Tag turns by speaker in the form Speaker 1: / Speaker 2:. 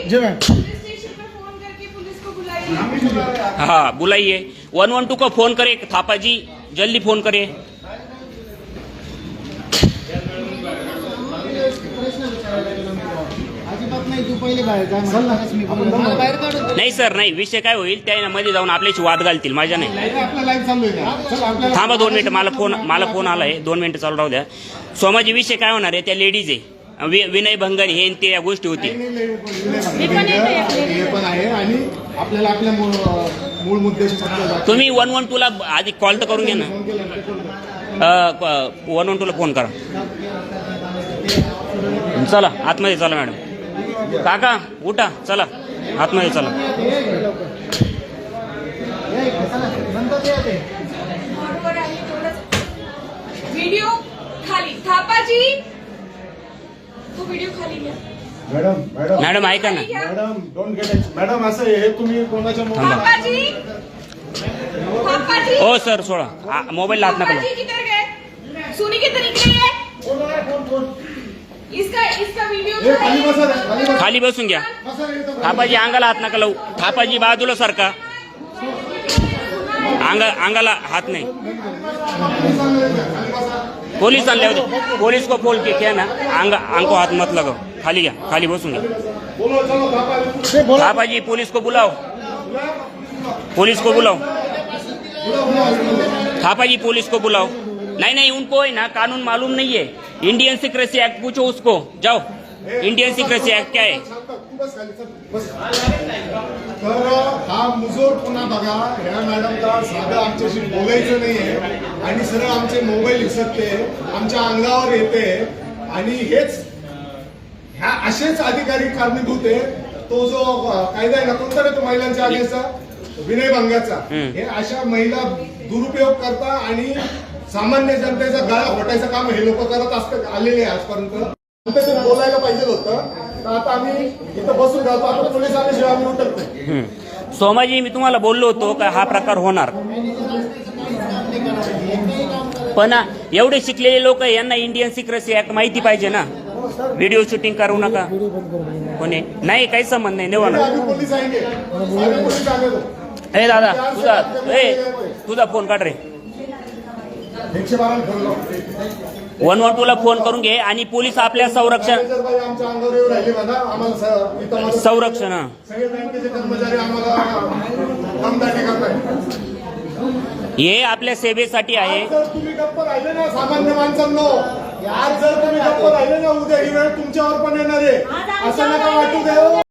Speaker 1: जी ma'am.
Speaker 2: हाँ बुलाइए, 112 को फोन करे, थापा जी जल्दी फोन करे। नाही सर नाही, विषय काय होईल त्या मध्ये जाऊन आपल्याशी वाद घालतील, माझ्या नाही। थांबा 2 मिनिटं, मला फोन आलाय, 2 मिनिटं चालू राहू द्या। सोमाजी विषय काय होणार आहे, त्या लेडीज आहे, विनय भंगन हे ते या गोष्टी होती।
Speaker 1: आपल्याला आपल्या मूळ मुद्द्याशी
Speaker 2: तुम्ही 112 ला आधी कॉल तर करून घ्या ना। 112 ला फोन करा। चला आतमध्ये चला मॅडम, काका उठा, चला आतमध्ये चला।
Speaker 3: व्हिडिओ खाली, थापाजी तो व्हिडिओ खाली घ्या।
Speaker 2: मॅडम ऐका ना
Speaker 1: madam, don't get it madam. असं हे तुम्ही कोणाच्या
Speaker 3: थापाजी
Speaker 2: ओ सर सोडा, मोबाईल हात नका लावू।
Speaker 3: किधर गए? सुनी किधर निकली है? इसका वीडियो
Speaker 2: खाली बसून घ्या। थापाजी अंगाला हात नका लावू, थापाजी बाजूला सारखा, अंगाला हात नाही। पुलिस आणले होते, पुलिस को फोन किया ना, अंको हाथ मत लगाओ, खाली घ्या, खाली बसून घ्या। थापाजी पुलिस को बुलाओ, पुलिस को बुलाओ, थापाजी पुलिस को बुलाओ। नहीं उनको है ना कानून मालूम नहीं है, इंडियन सिक्रेसी एक्ट पूछो उसको, जाओ इंडियन सिक्रेसी एक्ट क्या है।
Speaker 1: तर हा मुजोरपणा बघा, ह्या मॅडमला साधं आमच्याशी बोलायचं नाहीये आणि सरळ आमचे मोबाईल हिसकते, आमच्या अंगावर येते आणि हेच ह्या असेच अधिकारी कारणीभूत आहे। तो जो कायदा आहे ना, कोणता रे तो महिलांच्या आगेचा, विनय भंगाचा, हे अशा महिला दुरुपयोग करता आणि सामान्य जनतेचा गळा घोटायचं काम हे लोक करत असतात आलेले आजपर्यंत। बोलायला पाहिजे होतं, तर आता आम्ही इथं बसून राहतो, आता पोलीस आल्याशिवाय आम्ही उठत नाही।
Speaker 2: सोमाजी मी तुम्हाला बोललो होतो का हा प्रकार होणार, पण एवढे शिकलेले लोक, यांना इंडियन सिक्रेसी ऍक्ट माहिती पाहिजे ना। व्हिडिओ शूटिंग करू नका कोणी, नाही काही संबंध नाही, नेवा ना। ए दादा तुझा फोन काढ रे, 112 ला फोन करून घे आणि पोलीस आपल्या संरक्षण हे आपल्या सेवेसाठी आहे।
Speaker 1: तुम्ही गप्प राहिले ना सामान्य माणसांनो, आज जर तुम्ही गप्प राहिले ना, उद्या ही वेळ तुमच्यावर पण येणार आहे, असं नका वाटू द्या।